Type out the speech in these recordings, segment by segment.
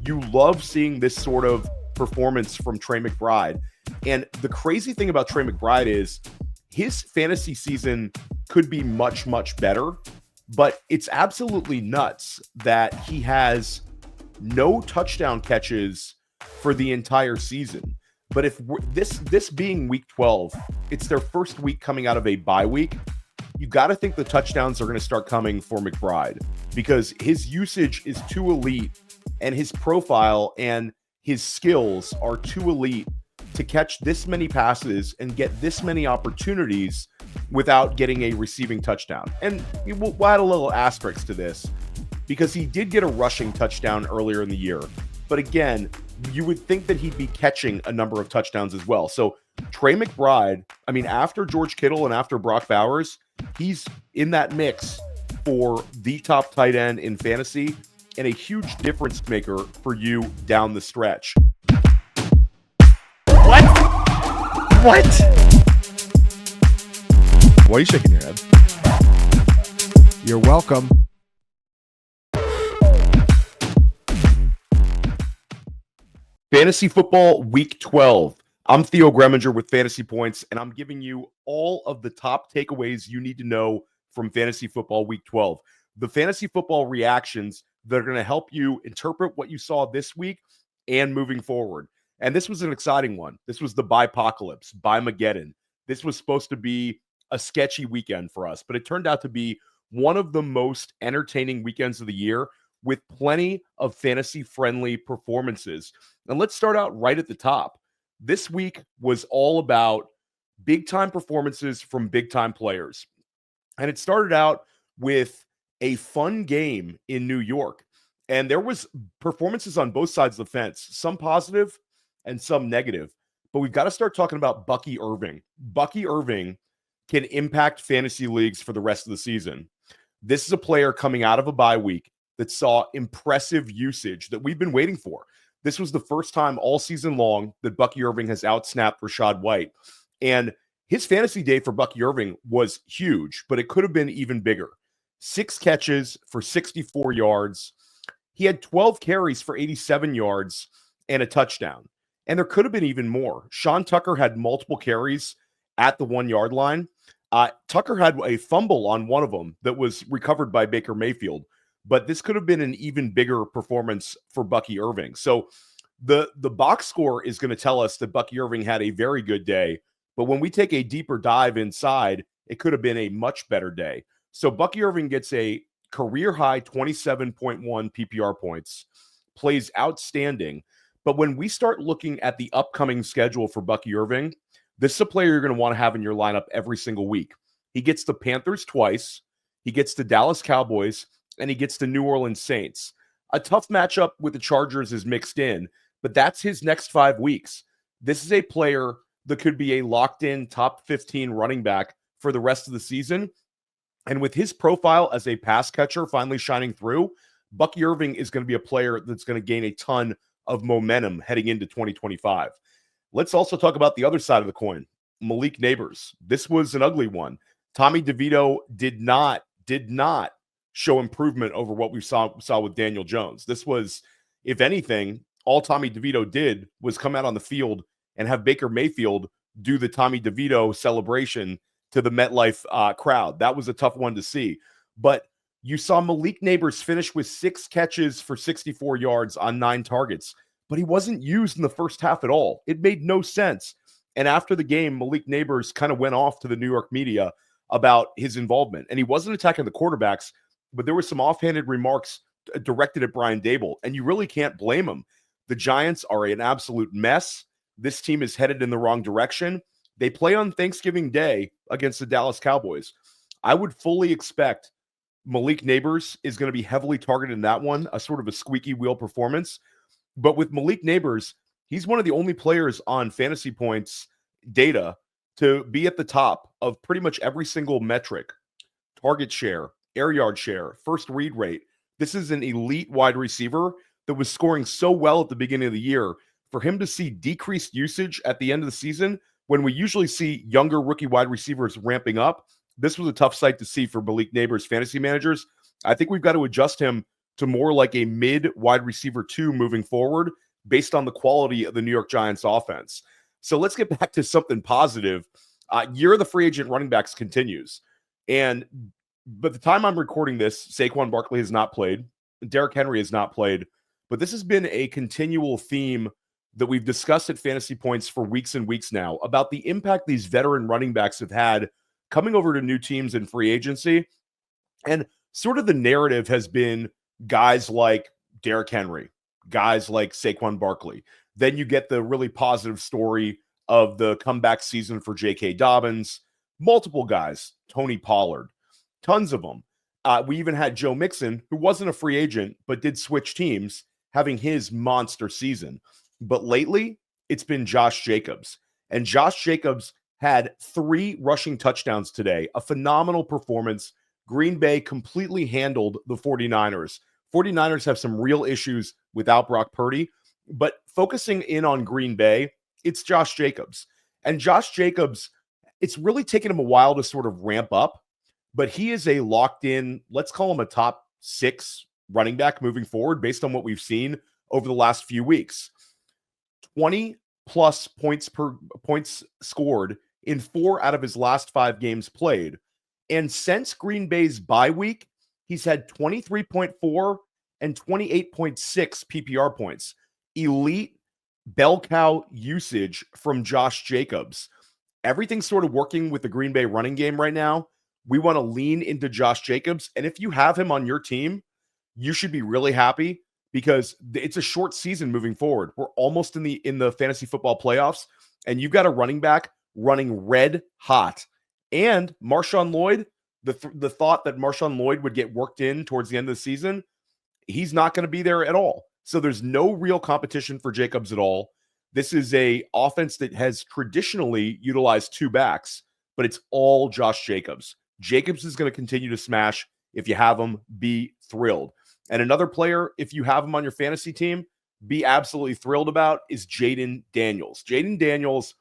You love seeing this sort of performance from Trey McBride. And the crazy thing about Trey McBride is his fantasy season could be much, much better, but it's absolutely nuts that he has no touchdown catches for the entire season. But if this being week 12, it's their first week coming out of a bye week, you got to think the touchdowns are going to start coming for McBride because his usage is too elite and his profile and his skills are too elite to catch this many passes and get this many opportunities without getting a receiving touchdown. And we'll add a little asterisk to this because he did get a rushing touchdown earlier in the year. But again, you would think that he'd be catching a number of touchdowns as well. So Trey McBride, I mean, after George Kittle and after Brock Bowers, he's in that mix for the top tight end in fantasy and a huge difference maker for you down the stretch. What? Why are you shaking your head? You're welcome. Fantasy Football Week 12. I'm Theo Gremminger with Fantasy Points, and I'm giving you all of the top takeaways you need to know from Fantasy Football Week 12. The fantasy football reactions that are going to help you interpret what you saw this week and moving forward. And this was an exciting one. This was the Bipocalypse, Bimageddon. This was supposed to be a sketchy weekend for us, but it turned out to be one of the most entertaining weekends of the year with plenty of fantasy-friendly performances. And let's start out right at the top. This week was all about big-time performances from big-time players. And it started out with a fun game in New York. And there was performances on both sides of the fence, some positive and some negative. But we've got to start talking about Bucky Irving. Bucky Irving can impact fantasy leagues for the rest of the season. This is a player coming out of a bye week that saw impressive usage that we've been waiting for. This was the first time all season long that Bucky Irving has outsnapped Rachaad White. And his fantasy day for Bucky Irving was huge, but it could have been even bigger. 6 catches for 64 yards. He had 12 carries for 87 yards and a touchdown. And there could have been even more. Sean Tucker had multiple carries at the 1-yard line. Tucker had a fumble on one of them that was recovered by Baker Mayfield. But this could have been an even bigger performance for Bucky Irving. So the box score is going to tell us that Bucky Irving had a very good day. But when we take a deeper dive inside, it could have been a much better day. So Bucky Irving gets a career-high 27.1 PPR points, plays outstanding. But when we start looking at the upcoming schedule for Bucky Irving, this is a player you're going to want to have in your lineup every single week. He gets the Panthers twice. He gets the Dallas Cowboys. And he gets the New Orleans Saints. A tough matchup with the Chargers is mixed in, but that's his next 5 weeks. This is a player that could be a locked-in top 15 running back for the rest of the season. And with his profile as a pass catcher finally shining through, Bucky Irving is going to be a player that's going to gain a ton of momentum heading into 2025. Let's also talk about the other side of the coin, Malik Nabers. This was an ugly one. Tommy DeVito did not show improvement over what we saw with Daniel Jones. This was, if anything, all Tommy DeVito did was come out on the field and have Baker Mayfield do the Tommy DeVito celebration to the MetLife crowd. That was a tough one to see. But you saw Malik Nabers finish with 6 catches for 64 yards on 9 targets, but he wasn't used in the first half at all. It made no sense. And after the game, Malik Nabers kind of went off to the New York media about his involvement. And he wasn't attacking the quarterbacks, but there were some offhanded remarks directed at Brian Daboll, and you really can't blame him. The Giants are an absolute mess. This team is headed in the wrong direction. They play on Thanksgiving Day against the Dallas Cowboys. I would fully expect Malik Nabers is going to be heavily targeted in that one, a sort of a squeaky wheel performance. But with Malik Nabers, he's one of the only players on Fantasy Points data to be at the top of pretty much every single metric: target share, air yard share, first read rate. This is an elite wide receiver that was scoring so well at the beginning of the year. For him to see decreased usage at the end of the season, when we usually see younger rookie wide receivers ramping up, this was a tough sight to see for Malik Nabers fantasy managers. I think we've got to adjust him to more like a mid wide receiver 2 moving forward based on the quality of the New York Giants offense. So let's get back to something positive. Year of the free agent running backs continues. And by the time I'm recording this, Saquon Barkley has not played. Derrick Henry has not played. But this has been a continual theme that we've discussed at Fantasy Points for weeks and weeks now about the impact these veteran running backs have had coming over to new teams in free agency. And sort of the narrative has been guys like Derrick Henry, guys like Saquon Barkley. Then you get the really positive story of the comeback season for J.K. Dobbins, multiple guys, Tony Pollard, tons of them. We even had Joe Mixon, who wasn't a free agent, but did switch teams, having his monster season. But lately, it's been Josh Jacobs. And Josh Jacobs had 3 rushing touchdowns today, a phenomenal performance. Green Bay completely handled the 49ers. 49ers have some real issues without Brock Purdy, but focusing in on Green Bay, it's Josh Jacobs. And Josh Jacobs, it's really taken him a while to sort of ramp up, but he is a locked in, let's call him a top 6 running back moving forward based on what we've seen over the last few weeks. 20 plus points scored in 4 out of his last 5 games played. And since Green Bay's bye week, he's had 23.4 and 28.6 PPR points. Elite bell cow usage from Josh Jacobs. Everything's sort of working with the Green Bay running game right now. We want to lean into Josh Jacobs. And if you have him on your team, you should be really happy because it's a short season moving forward. We're almost in the fantasy football playoffs, and you've got a running back running red hot. And Marshawn Lloyd, the thought that Marshawn Lloyd would get worked in towards the end of the season, he's not going to be there at all. So there's no real competition for Jacobs at all. This is a offense that has traditionally utilized 2 backs, but it's all Josh Jacobs. Jacobs is going to continue to smash. If you have him, be thrilled. And another player, if you have him on your fantasy team, be absolutely thrilled about is Jayden Daniels. Jayden Daniels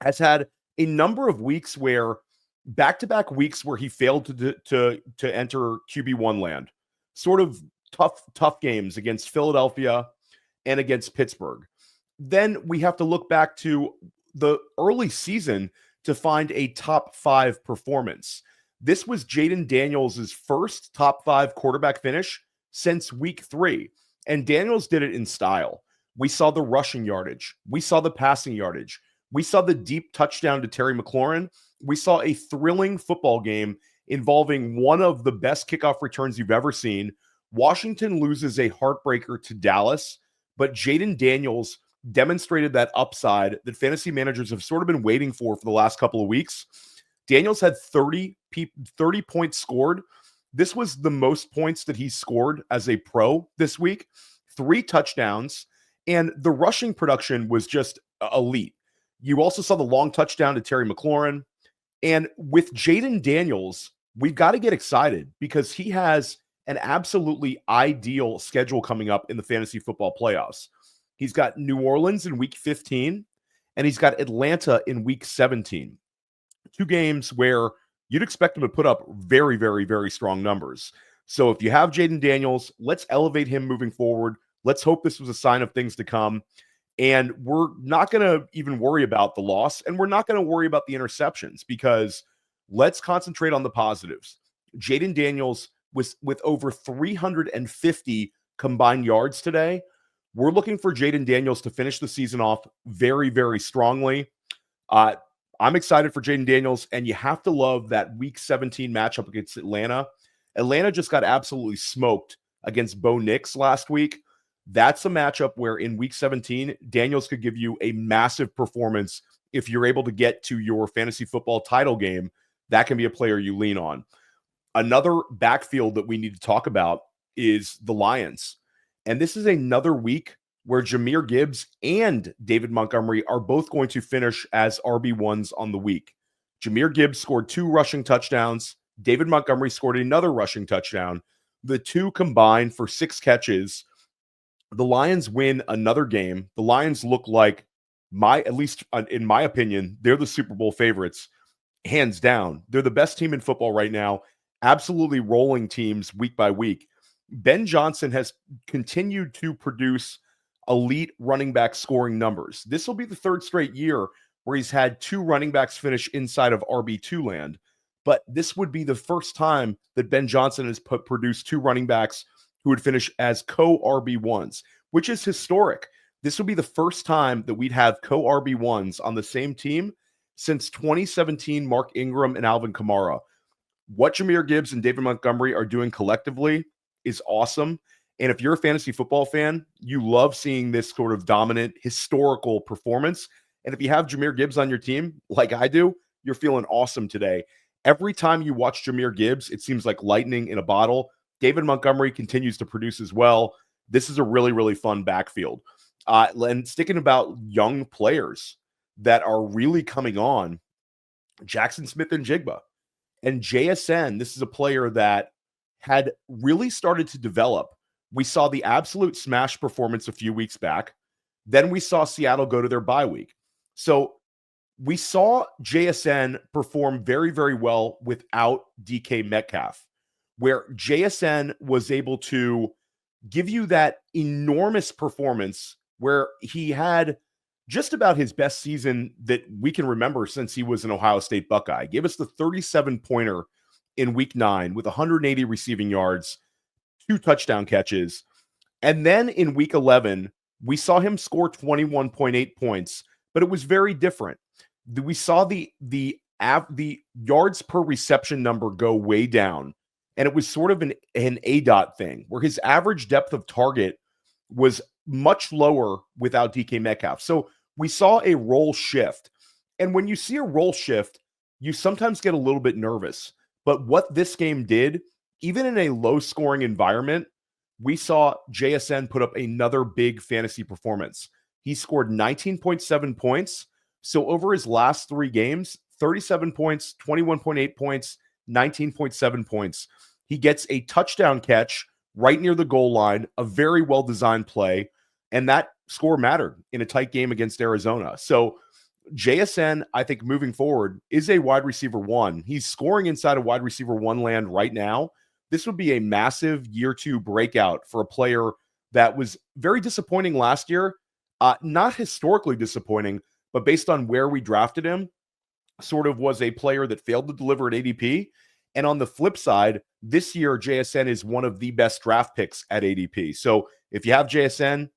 has had a number of weeks where back-to-back weeks where he failed to enter QB1 land. Sort of tough games against Philadelphia and against Pittsburgh. Then we have to look back to the early season to find a top 5 performance. This was Jayden Daniels' first top 5 quarterback finish since week 3. And Daniels did it in style. We saw the rushing yardage. We saw the passing yardage. We saw the deep touchdown to Terry McLaurin. We saw a thrilling football game involving one of the best kickoff returns you've ever seen. Washington loses a heartbreaker to Dallas, but Jayden Daniels demonstrated that upside that fantasy managers have sort of been waiting for the last couple of weeks. Daniels had 30 points scored. This was the most points that he scored as a pro this week. 3 touchdowns, and the rushing production was just elite. You also saw the long touchdown to Terry McLaurin. And with Jayden Daniels, we've got to get excited because he has an absolutely ideal schedule coming up in the fantasy football playoffs. He's got New Orleans in week 15, and he's got Atlanta in week 17. 2 games where you'd expect him to put up very, very, very strong numbers. So if you have Jayden Daniels, let's elevate him moving forward. Let's hope this was a sign of things to come. And we're not going to even worry about the loss, and we're not going to worry about the interceptions because let's concentrate on the positives. Jayden Daniels was with over 350 combined yards today. We're looking for Jayden Daniels to finish the season off very, very strongly. I'm excited for Jayden Daniels, and you have to love that week 17 matchup against Atlanta. Atlanta just got absolutely smoked against Bo Nix last week. That's a matchup where in week 17, Daniels could give you a massive performance. If you're able to get to your fantasy football title game, that can be a player you lean on. Another backfield that we need to talk about is the Lions. And this is another week where Jahmyr Gibbs and David Montgomery are both going to finish as RB1s on the week. Jahmyr Gibbs scored 2 rushing touchdowns. David Montgomery scored another rushing touchdown. The 2 combined for 6 catches. The Lions win another game. The Lions look like, at least in my opinion, they're the Super Bowl favorites, hands down. They're the best team in football right now, absolutely rolling teams week by week. Ben Johnson has continued to produce elite running back scoring numbers. This will be the third straight year where he's had 2 running backs finish inside of RB2 land. But this would be the first time that Ben Johnson has produced 2 running backs who would finish as co-RB1s, which is historic. This would be the first time that we'd have co-RB1s on the same team since 2017 Mark Ingram and Alvin Kamara. What Jahmyr Gibbs and David Montgomery are doing collectively is awesome. And if you're a fantasy football fan, you love seeing this sort of dominant historical performance. And if you have Jahmyr Gibbs on your team, like I do, you're feeling awesome today. Every time you watch Jahmyr Gibbs, it seems like lightning in a bottle. David Montgomery continues to produce as well. This is a really, really fun backfield. And sticking about young players that are really coming on, Jaxon Smith-Njigba and JSN. This is a player that had really started to develop. We saw the absolute smash performance a few weeks back. Then we saw Seattle go to their bye week. So we saw JSN perform very, very well without DK Metcalf, where JSN was able to give you that enormous performance where he had just about his best season that we can remember since he was an Ohio State Buckeye. Gave us the 37-pointer in week 9 with 180 receiving yards, 2 touchdown catches. And then in week 11, we saw him score 21.8 points, but it was very different. We saw the yards per reception number go way down, and it was sort of an ADOT thing where his average depth of target was much lower without DK Metcalf. So we saw a role shift. And when you see a role shift, you sometimes get a little bit nervous. But what this game did, even in a low-scoring environment, we saw JSN put up another big fantasy performance. He scored 19.7 points. So over his last 3 games, 37 points, 21.8 points, 19.7 points. He gets a touchdown catch right near the goal line, a very well-designed play, and that score mattered in a tight game against Arizona. So JSN, I think moving forward, is a wide receiver 1. He's scoring inside of wide receiver 1 land right now. This would be a massive year 2 breakout for a player that was very disappointing last year. Not historically disappointing, but based on where we drafted him, sort of was a player that failed to deliver at ADP. And on the flip side, this year, JSN is one of the best draft picks at ADP. So if you have JSN,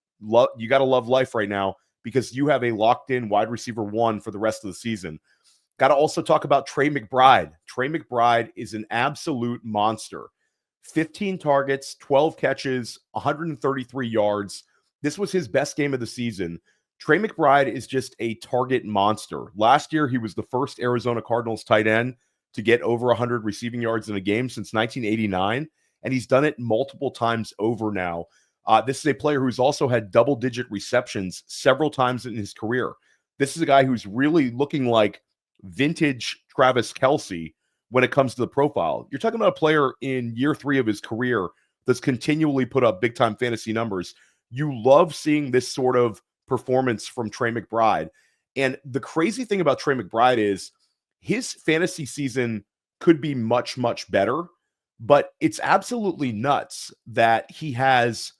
you got to love life right now because you have a locked-in wide receiver 1 for the rest of the season. Got to also talk about Trey McBride. Trey McBride is an absolute monster. 15 targets, 12 catches, 133 yards. This was his best game of the season. Trey McBride is just a target monster. Last year, he was the first Arizona Cardinals tight end to get over 100 receiving yards in a game since 1989, and he's done it multiple times over now. This is a player who's also had double-digit receptions several times in his career. This is a guy who's really looking like vintage Travis Kelce when it comes to the profile. You're talking about a player in year 3 of his career that's continually put up big-time fantasy numbers. You love seeing this sort of performance from Trey McBride. And the crazy thing about Trey McBride is his fantasy season could be much, much better, but it's absolutely nuts that he has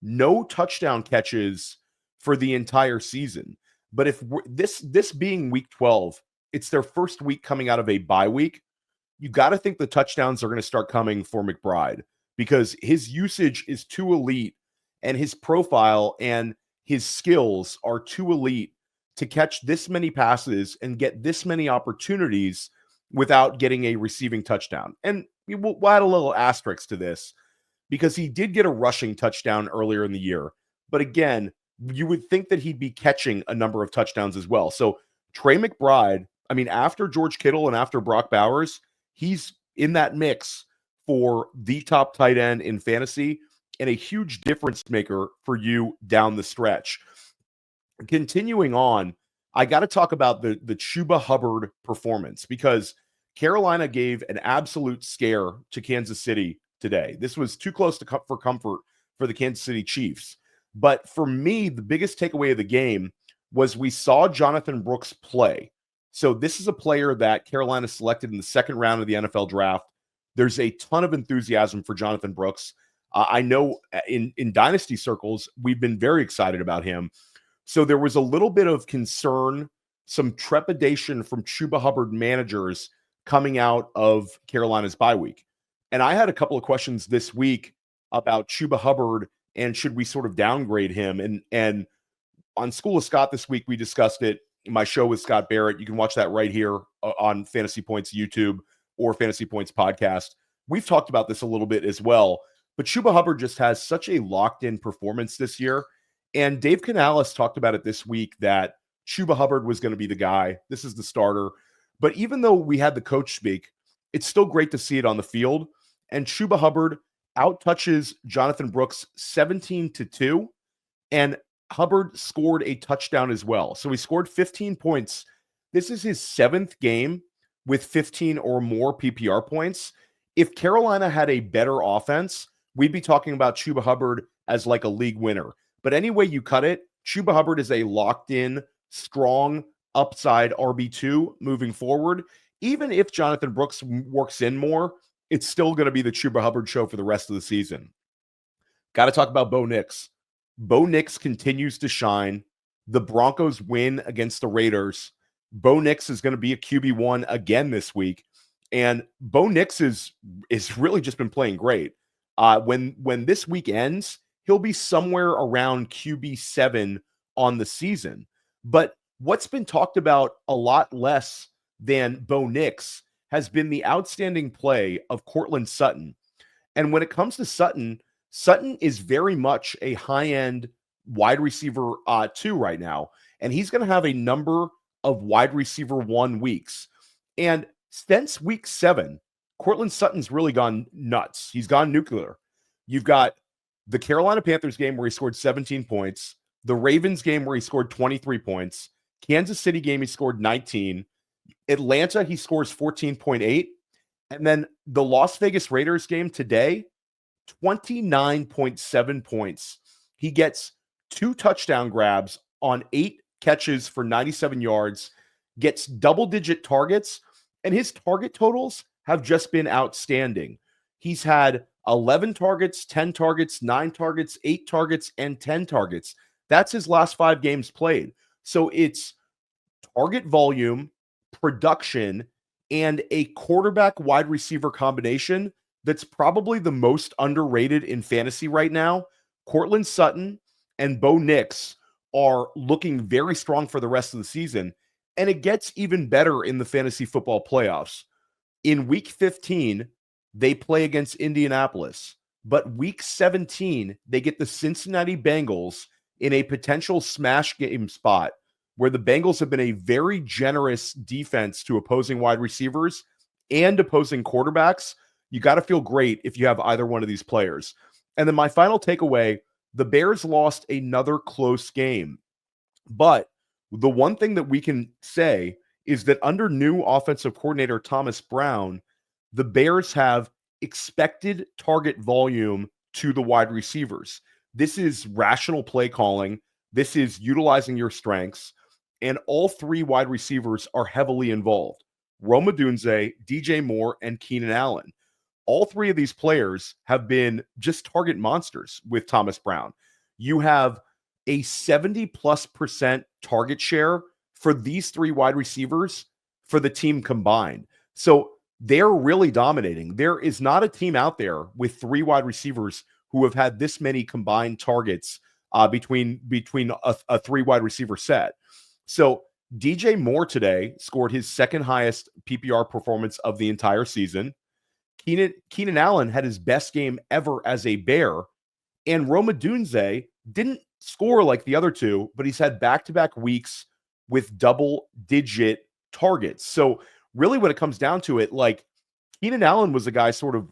no touchdown catches for the entire season. But if this being week 12, it's their first week coming out of a bye week, you got to think the touchdowns are going to start coming for McBride because his usage is too elite and his profile and his skills are too elite to catch this many passes and get this many opportunities without getting a receiving touchdown. And we'll add a little asterisk to this because he did get a rushing touchdown earlier in the year. But again, you would think that he'd be catching a number of touchdowns as well. So Trey McBride, I mean, after George Kittle and after Brock Bowers, he's in that mix for the top tight end in fantasy and a huge difference maker for you down the stretch. Continuing on, I got to talk about the Chuba Hubbard performance because Carolina gave an absolute scare to Kansas City today. This was too close for comfort for the Kansas City Chiefs. But for me, the biggest takeaway of the game was we saw Jonathan Brooks play. So this is a player that Carolina selected in the second round of the NFL draft. There's a ton of enthusiasm for Jonathan Brooks. I know in dynasty circles, we've been very excited about him. So there was a little bit of concern, some trepidation from Chuba Hubbard managers coming out of Carolina's bye week. And I had a couple of questions this week about Chuba Hubbard and should we sort of downgrade him? And on School of Scott this week, we discussed it. My show with Scott Barrett. You can watch that right here on Fantasy Points YouTube or Fantasy Points podcast. We've talked about this a little bit as well, but Chuba Hubbard just has such a locked-in performance this year. And Dave Canales talked about it this week that Chuba Hubbard was going to be the guy. This is the starter. But even though we had the coach speak, it's still great to see it on the field. And Chuba Hubbard out-touches Jonathan Brooks 17-2. And Hubbard scored a touchdown as well. So he scored 15 points. This is his 7th game with 15 or more PPR points. If Carolina had a better offense, we'd be talking about Chuba Hubbard as like a league winner. But any way you cut it, Chuba Hubbard is a locked-in, strong, upside RB2 moving forward. Even if Jonathan Brooks works in more, it's still going to be the Chuba Hubbard show for the rest of the season. Got to talk about Bo Nix. Bo Nix continues to shine. The Broncos win against the Raiders. Bo Nix is going to be a QB1 again this week. And Bo Nix is really just been playing great. When this week ends, he'll be somewhere around QB7 on the season. But what's been talked about a lot less than Bo Nix has been the outstanding play of Courtland Sutton. And when it comes to Sutton is very much a high-end wide receiver 2 right now. And he's going to have a number of wide receiver 1 weeks. And since week 7, Courtland Sutton's really gone nuts. He's gone nuclear. You've got the Carolina Panthers game where he scored 17 points, the Ravens game where he scored 23 points, Kansas City game he scored 19, Atlanta he scores 14.8, and then the Las Vegas Raiders game today, 29.7 points. He gets 2 touchdown grabs on 8 catches for 97 yards, gets double-digit targets, and his target totals have just been outstanding. He's had 11 targets, 10 targets, 9 targets, 8 targets, and 10 targets. That's his last 5 games played. So it's target volume, production, and a quarterback wide receiver combination that's probably the most underrated in fantasy right now. Courtland Sutton and Bo Nix are looking very strong for the rest of the season, and it gets even better in the fantasy football playoffs. In week 15, they play against Indianapolis, but week 17, they get the Cincinnati Bengals in a potential smash game spot where the Bengals have been a very generous defense to opposing wide receivers and opposing quarterbacks. You got to feel great if you have either one of these players. And then my final takeaway, the Bears lost another close game. But the one thing that we can say is that under new offensive coordinator Thomas Brown, the Bears have expected target volume to the wide receivers. This is rational play calling. This is utilizing your strengths. And all 3 wide receivers are heavily involved. Rome Odunze, DJ Moore, and Keenan Allen. All 3 of these players have been just target monsters with Thomas Brown. You have a 70+% target share for these 3 wide receivers for the team combined. So they're really dominating. There is not a team out there with 3 wide receivers who have had this many combined targets between a 3 wide receiver set. So DJ Moore today scored his 2nd highest PPR performance of the entire season. Keenan Allen had his best game ever as a Bear. And Rome Odunze didn't score like the other 2, but he's had back-to-back weeks with double-digit targets. So really when it comes down to it, like Keenan Allen was a guy sort of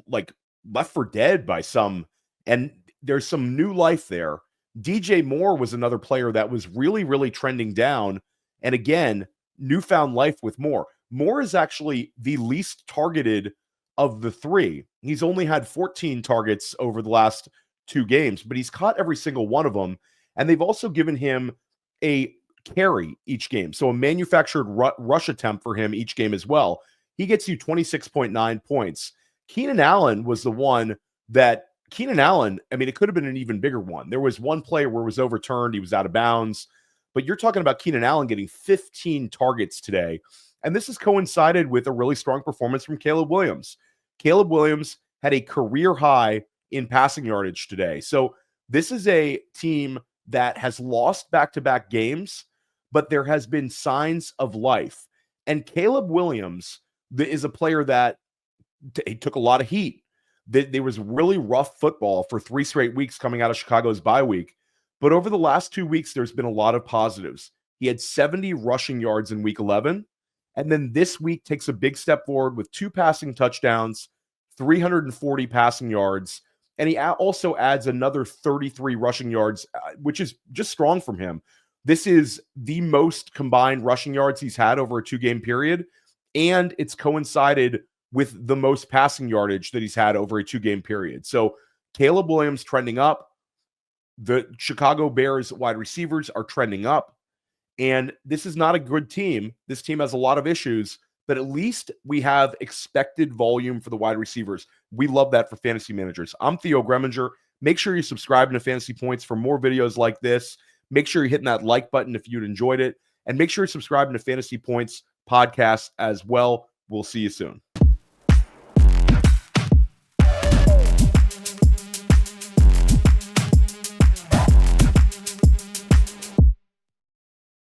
like left for dead by some, and there's some new life there. DJ Moore was another player that was really, really trending down. And again, newfound life with Moore. Moore is actually the least targeted of the 3. He's only had 14 targets over the last 2 games, but he's caught every single one of them. And they've also given him a carry each game. So a manufactured rush attempt for him each game as well. He gets you 26.9 points. Keenan Allen was the one that Keenan Allen, I mean, it could have been an even bigger one. There was one play where it was overturned. He was out of bounds. But you're talking about Keenan Allen getting 15 targets today. And this has coincided with a really strong performance from Caleb Williams. Caleb Williams had a career high in passing yardage today. So this is a team that has lost back-to-back games, but there has been signs of life. And Caleb Williams is a player that he took a lot of heat. There was really rough football for 3 straight weeks coming out of Chicago's bye week. But over the last 2 weeks, there's been a lot of positives. He had 70 rushing yards in week 11. And then this week takes a big step forward with 2 passing touchdowns, 340 passing yards. And he also adds another 33 rushing yards, which is just strong from him. This is the most combined rushing yards he's had over a 2-game period. And it's coincided with the most passing yardage that he's had over a 2-game period. So Caleb Williams trending up. The Chicago Bears wide receivers are trending up. And this is not a good team. This team has a lot of issues, but at least we have expected volume for the wide receivers. We love that for fantasy managers. I'm Theo Gremminger. Make sure you subscribe to Fantasy Points for more videos like this. Make sure you're hitting that like button if you'd enjoyed it. And make sure you're subscribing to Fantasy Points podcast as well. We'll see you soon.